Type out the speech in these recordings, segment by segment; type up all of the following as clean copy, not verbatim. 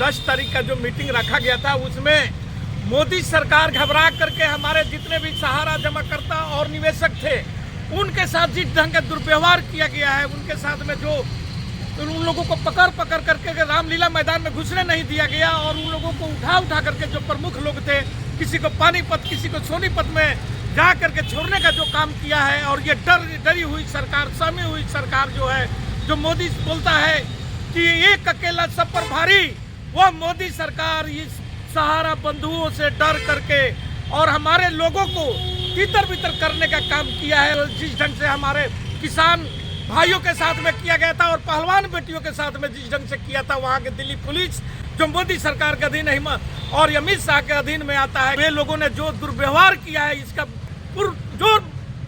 10 तारीख का जो मीटिंग रखा गया था उसमें मोदी सरकार घबरा करके हमारे जितने भी सहारा जमाकर्ता और निवेशक थे उनके साथ जिस ढंग का दुर्व्यवहार किया गया है, उनके साथ में जो उन लोगों को पकड़ करके रामलीला मैदान में घुसने नहीं दिया गया और उन लोगों को उठा करके जो प्रमुख लोग थे, किसी को पानीपत, किसी को सोनीपत में जा करके छोड़ने का जो काम किया है। और ये डरी हुई सरकार, सहमी हुई सरकार जो है, जो मोदी बोलता है कि एक अकेला सब पर भारी, वो मोदी सरकार इस सहारा बंधुओं से डर करके और हमारे लोगों को तितर बितर करने का काम किया है। जिस ढंग से हमारे किसान भाइयों के साथ में किया गया था और पहलवान बेटियों के साथ में जिस ढंग से किया था, वहाँ के दिल्ली पुलिस जो मोदी सरकार के अधीन और अमित शाह के अधीन में आता है, वे लोगों ने जो दुर्व्यवहार किया है इसका पुरजोर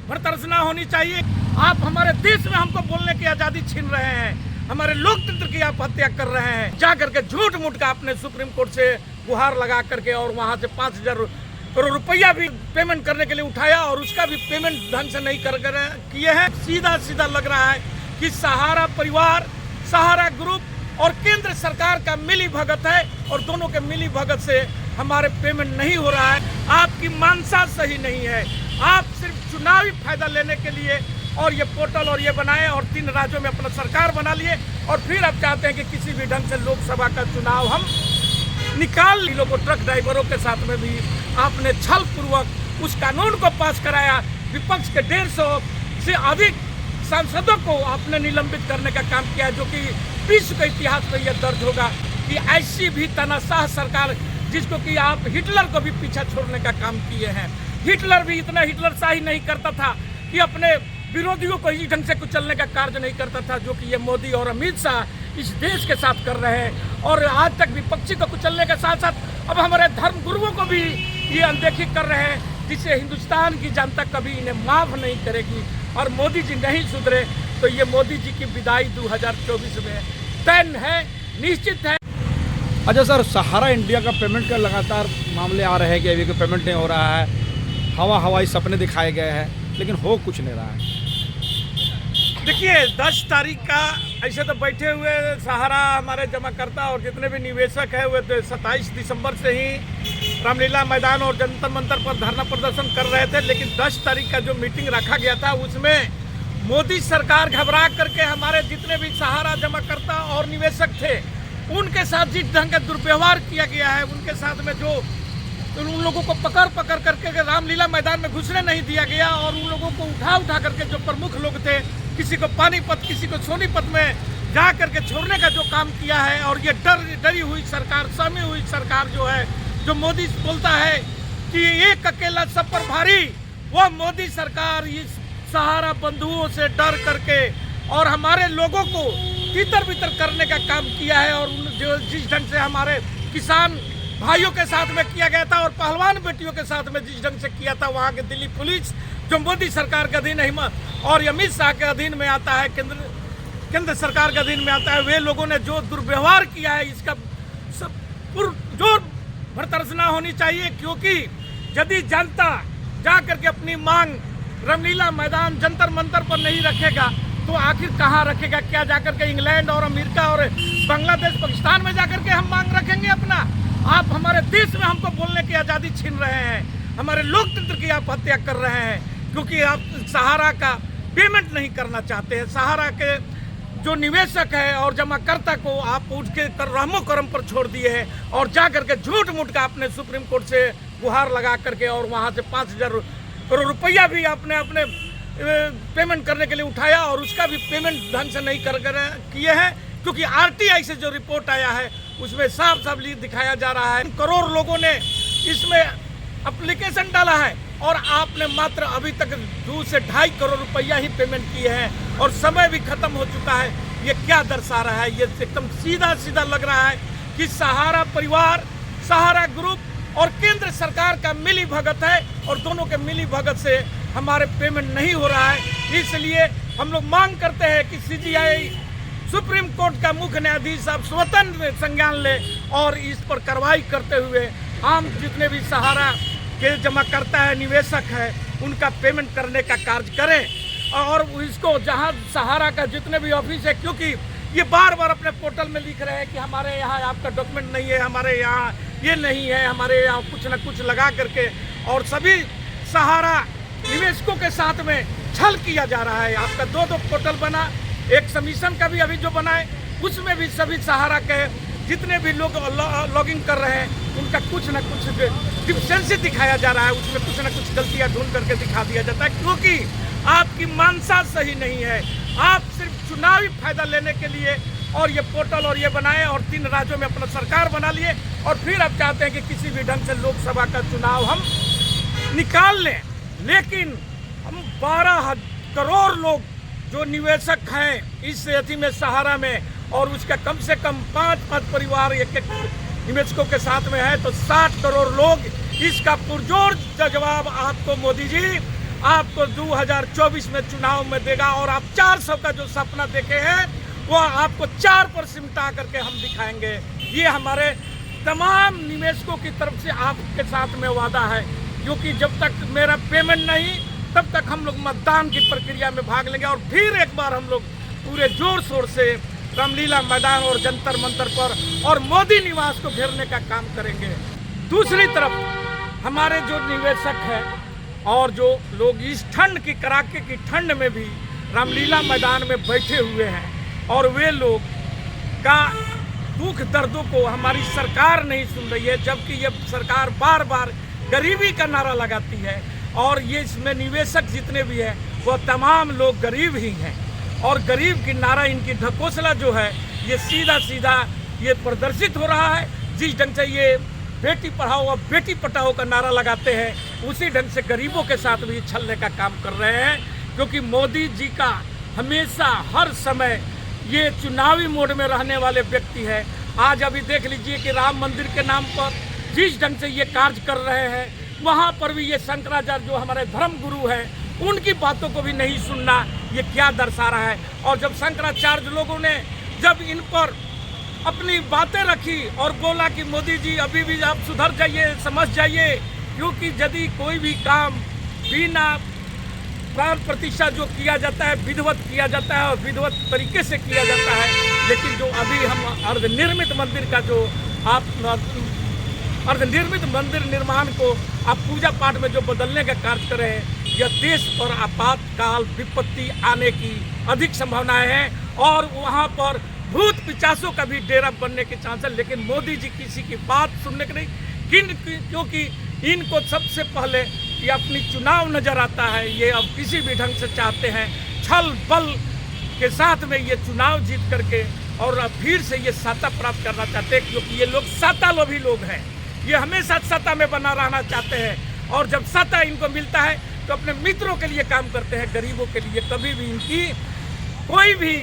भर्त्सना होनी चाहिए। आप हमारे देश में हमको बोलने की आज़ादी छीन रहे हैं, हमारे लोकतंत्र की आप हत्या कर रहे हैं। जा करके झूठ मूठ का आपने सुप्रीम कोर्ट से गुहार लगा करके और वहाँ से 5,000 करोड़ रुपया भी पेमेंट करने के लिए उठाया और उसका भी पेमेंट ढंग से नहीं कर किए हैं। सीधा लग रहा है कि सहारा परिवार, सहारा ग्रुप और केंद्र सरकार का मिली भगत है और दोनों के मिली भगत से हमारे पेमेंट नहीं हो रहा है। आपकी मानसा सही नहीं है, आप सिर्फ चुनावी फायदा लेने के लिए और ये पोर्टल और ये बनाए और 3 राज्यों में अपना सरकार बना लिए और फिर आप चाहते हैं कि किसी भी ढंग से लोकसभा का चुनाव हम निकाल ली। लोगों ट्रक ड्राइवरों के साथ में भी आपने छल पूर्वक उस कानून को पास कराया। विपक्ष के 150 से अधिक सांसदों को आपने निलंबित करने का काम किया, जो कि विश्व के इतिहास में यह दर्ज होगा कि ऐसी भी तानाशाह सरकार, जिसको कि आप हिटलर को भी पीछा छोड़ने का काम किए हैं। हिटलर भी इतना हिटलरशाही नहीं करता था कि अपने विरोधियों को इस ढंग से कुचलने का कार्य नहीं करता था, जो कि ये मोदी और अमित शाह इस देश के साथ कर रहे हैं। और आज तक विपक्षी को कुचलने के साथ साथ अब हमारे धर्म गुरुओं को भी ये अनदेखी कर रहे हैं, जिससे हिंदुस्तान की जनता कभी इन्हें माफ नहीं करेगी। और मोदी जी नहीं सुधरे तो ये मोदी जी की विदाई 2024 में तय है, निश्चित है। अच्छा सर, सहारा इंडिया का पेमेंट का लगातार मामले आ रहे हैं कि अभी कोई पेमेंट नहीं हो रहा है, हवाई सपने दिखाए गए हैं, लेकिन हो कुछ नहीं रहा है। देखिए 10 तारीख का ऐसे तो बैठे हुए सहारा हमारे जमाकर्ता और जितने भी निवेशक हैं वे 27 दिसंबर से ही रामलीला मैदान और जंतर मंतर पर धरना प्रदर्शन कर रहे थे। लेकिन 10 तारीख का जो मीटिंग रखा गया था उसमें मोदी सरकार घबरा करके हमारे जितने भी सहारा जमाकर्ता और निवेशक थे उनके साथ जिस ढंग का दुर्व्यवहार किया गया है, उनके साथ में जो उन लोगों को पकड़ करके रामलीला मैदान में घुसने नहीं दिया गया और उन लोगों को उठा करके जो प्रमुख लोग थे, किसी को पानीपत, किसी को सोनीपत में जा करके छोड़ने का जो काम किया है। और ये डरी हुई सरकार, सहमी हुई सरकार जो है, जो मोदी बोलता है कि एक अकेला सब पर भारी, वो मोदी सरकार इस सहारा बंधुओं से डर करके और हमारे लोगों को तितर बितर करने का काम किया है। और जो जिस ढंग से हमारे किसान भाइयों के साथ में किया गया था और पहलवान बेटियों के साथ में जिस ढंग से किया था, वहाँ के दिल्ली पुलिस जो मोदी सरकार के अधीन और अमित शाह के अधीन में आता है, केंद्र सरकार के अधीन में आता है, वे लोगों ने जो दुर्व्यवहार किया है इसका पुरजोर भर्त्सना होनी चाहिए। क्योंकि यदि जनता जा करके अपनी मांग रामलीला मैदान जंतर मंतर पर नहीं रखेगा तो आखिर कहाँ रखेगा? क्या जाकर के इंग्लैंड और अमेरिका और बांग्लादेश, पाकिस्तान में जाकर के हम मांग रखेंगे अपना? आप हमारे देश में हमको बोलने की आज़ादी छीन रहे हैं, हमारे लोकतंत्र की आप हत्या कर रहे हैं, क्योंकि आप सहारा का पेमेंट नहीं करना चाहते हैं। सहारा के जो निवेशक है और जमाकर्ता को आप उठ के रहमो करम पर छोड़ दिए हैं और जा करके झूठ मूठ का आपने सुप्रीम कोर्ट से गुहार लगा करके और वहाँ से 5,000 करोड़ रुपया भी आपने अपने पेमेंट करने के लिए उठाया और उसका भी पेमेंट ढंग से नहीं कर किए हैं। क्योंकि आरटीआई से जो रिपोर्ट आया है उसमें साफ दिखाया जा रहा है करोड़ लोगों ने इसमें एप्लीकेशन डाला है और आपने मात्र अभी तक 2 से 2.5 करोड़ रुपया ही पेमेंट किए हैं और समय भी खत्म हो चुका है। ये क्या दर्शा रहा है? ये एकदम सीधा लग रहा है कि सहारा परिवार, सहारा ग्रुप और केंद्र सरकार का मिली भगत है और दोनों के मिली भगत से हमारे पेमेंट नहीं हो रहा है। इसलिए हम लोग मांग करते हैं कि सीजीआई, सुप्रीम कोर्ट का मुख्य न्यायाधीश अब स्वतंत्र संज्ञान ले और इस पर कार्रवाई करते हुए आम जितने भी सहारा के जमाकर्ता है, निवेशक है, उनका पेमेंट करने का कार्य करें। और इसको जहां सहारा का जितने भी ऑफिस है, क्योंकि ये बार बार अपने पोर्टल में लिख रहे हैं कि हमारे यहाँ आपका डॉक्यूमेंट नहीं है, हमारे यहाँ ये नहीं है, हमारे यहाँ कुछ ना कुछ लगा करके, और सभी सहारा निवेशकों के साथ में छल किया जा रहा है। आपका दो पोर्टल बना, एक सबमिशन का भी अभी जो बना है उसमें भी सभी सहारा के जितने भी लोग लॉगिंग कर रहे हैं उनका कुछ ना कुछ डिफिशिएंसी दिखाया जा रहा है, उसमें कुछ ना कुछ गलतियां ढूंढ करके दिखा दिया जाता है, क्योंकि आपकी मानसा सही नहीं है। आप सिर्फ चुनावी फायदा लेने के लिए और ये पोर्टल और ये बनाए और 3 राज्यों में अपना सरकार बना लिए, और फिर आप चाहते हैं कि किसी भी ढंग से लोकसभा का चुनाव हम निकाल लें। लेकिन हम 12 करोड़ लोग जो निवेशक हैं इस अति में सहारा में, और उसका कम से कम 5 परिवार एक निवेशकों के साथ में है, तो 60 करोड़ लोग इसका पुरजोर जवाब आपको मोदी जी आपको 2024 में चुनाव में देगा। और आप 400 का जो सपना देखे हैं वो आपको 4 पर सिमटा करके हम दिखाएंगे। ये हमारे तमाम निवेशकों की तरफ से आपके साथ में वादा है, क्योंकि जब तक मेरा पेमेंट नहीं तब तक हम लोग मतदान की प्रक्रिया में भाग लेंगे, और फिर एक बार हम लोग पूरे जोर शोर से रामलीला मैदान और जंतर मंतर पर और मोदी निवास को घेरने का काम करेंगे। दूसरी तरफ हमारे जो निवेशक हैं और जो लोग इस ठंड की कड़ाके की ठंड में भी रामलीला मैदान में बैठे हुए हैं, और वे लोग का दुख दर्दों को हमारी सरकार नहीं सुन रही है, जबकि ये सरकार बार बार गरीबी का नारा लगाती है, और ये इसमें निवेशक जितने भी हैं वो तमाम लोग गरीब ही हैं, और गरीब की नारा इनकी ढकोसला जो है ये सीधा सीधा ये प्रदर्शित हो रहा है। जिस ढंग से ये बेटी पढ़ाओ और बेटी पढ़ाओ का नारा लगाते हैं उसी ढंग से गरीबों के साथ भी छलने का काम कर रहे हैं, क्योंकि मोदी जी का हमेशा हर समय ये चुनावी मोड में रहने वाले व्यक्ति है। आज अभी देख लीजिए कि राम मंदिर के नाम पर जिस ढंग से ये कार्य कर रहे हैं, वहाँ पर भी ये शंकराचार्य जो हमारे धर्म गुरु हैं उनकी बातों को भी नहीं सुनना, ये क्या दर्शा रहा है। और जब शंकराचार्य लोगों ने जब इन पर अपनी बातें रखी और बोला कि मोदी जी अभी भी आप सुधर जाइए, समझ जाइए, क्योंकि यदि कोई भी काम बिना प्राण प्रतिष्ठा जो किया जाता है विधिवत किया जाता है और विधिवत तरीके से किया जाता है, लेकिन जो अभी हम अर्धनिर्मित मंदिर का जो आप अर्धनिर्मित मंदिर निर्माण को आप पूजा पाठ में जो बदलने का कार्य कर रहे हैं, यह देश पर आपातकाल विपत्ति आने की अधिक संभावनाएं हैं, और वहां पर भूत पिचासों का भी डेरा बनने के चांस है। लेकिन मोदी जी किसी की बात सुनने के नहीं, क्योंकि इनको सबसे पहले ये अपनी चुनाव नजर आता है। ये अब किसी भी ढंग से चाहते हैं छल बल के साथ में ये चुनाव जीत करके और अब फिर से ये सत्ता प्राप्त करना चाहते हैं, क्योंकि ये लोग सत्ता लोभी लोग हैं। ये हमेशा सत्ता में बना रहना चाहते हैं, और जब सत्ता इनको मिलता है तो अपने मित्रों के लिए काम करते हैं, गरीबों के लिए कभी भी इनकी कोई भी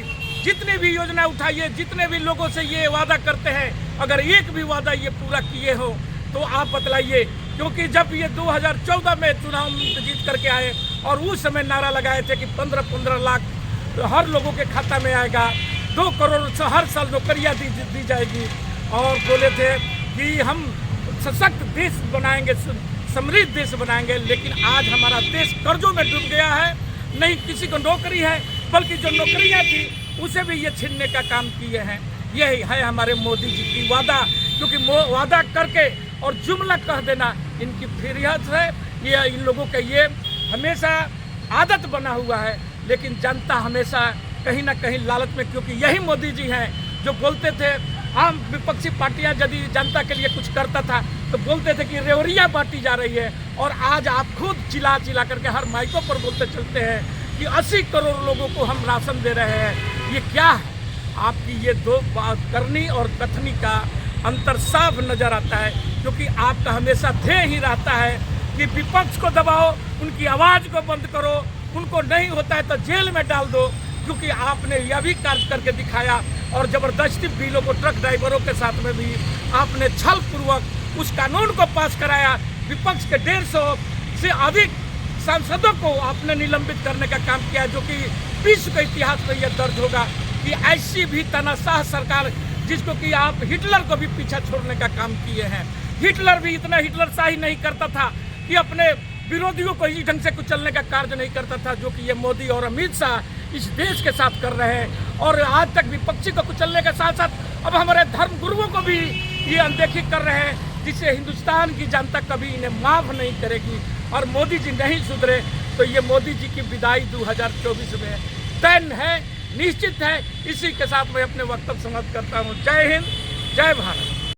जितनी भी योजना उठाइए, जितने भी लोगों से ये वादा करते हैं, अगर एक भी वादा ये पूरा किए हो तो आप बतलाइए। क्योंकि जब ये 2014 में चुनाव जीत करके आए और उस समय नारा लगाए थे कि 15-15 लाख हर लोगों के खाता में आएगा, 2 करोड़ हर साल नौकरियाँ दी जाएगी, और बोले थे कि हम सशक्त देश बनाएंगे, समृद्ध देश बनाएंगे। लेकिन आज हमारा देश कर्जों में डूब गया है, नहीं किसी को नौकरी है, बल्कि जो नौकरियां थी उसे भी ये छीनने का काम किए हैं। यही है हमारे मोदी जी की वादा, क्योंकि वादा करके और जुमला कह देना इनकी फिरियत है। ये इन लोगों का ये हमेशा आदत बना हुआ है, लेकिन जनता हमेशा कहीं ना कहीं लालच में, क्योंकि यही मोदी जी हैं जो बोलते थे आम विपक्षी पार्टियां यदि जनता के लिए कुछ करता था तो बोलते थे कि रेवड़ियाँ बांटी जा रही है, और आज आप खुद चिल्ला करके हर माइकों पर बोलते चलते हैं कि 80 करोड़ लोगों को हम राशन दे रहे हैं। ये क्या है? आपकी ये दो बात करनी और कथनी का अंतर साफ नजर आता है, क्योंकि आपका हमेशा ध्येय ही रहता है कि विपक्ष को दबाओ, उनकी आवाज़ को बंद करो, उनको नहीं होता है तो जेल में डाल दो, क्योंकि आपने यह भी कार्य करके दिखाया। और ज़बरदस्ती बिलों को ट्रक ड्राइवरों के साथ में भी आपने छल पूर्वक उस कानून को पास कराया। विपक्ष के 150 से अधिक सांसदों को आपने निलंबित करने का काम किया, जो कि विश्व के इतिहास में यह दर्ज होगा कि ऐसी भी तानाशाह सरकार, जिसको कि आप हिटलर को भी पीछा छोड़ने का काम किए हैं। हिटलर भी इतना हिटलरशाही नहीं करता था कि अपने विरोधियों को इस ढंग से कुचलने का कार्य नहीं करता था, जो कि ये मोदी और अमित शाह इस देश के साथ कर रहे हैं और आज तक विपक्षी को कुचलने के साथ साथ अब हमारे धर्म गुरुओं को भी ये अनदेखी कर रहे हैं, जिससे हिंदुस्तान की जनता कभी इन्हें माफ़ नहीं करेगी। और मोदी जी नहीं सुधरे तो ये मोदी जी की विदाई 2024 में तय है, निश्चित है। इसी के साथ मैं अपने वक्तव्य समाप्त करता हूँ। जय हिंद, जय भारत।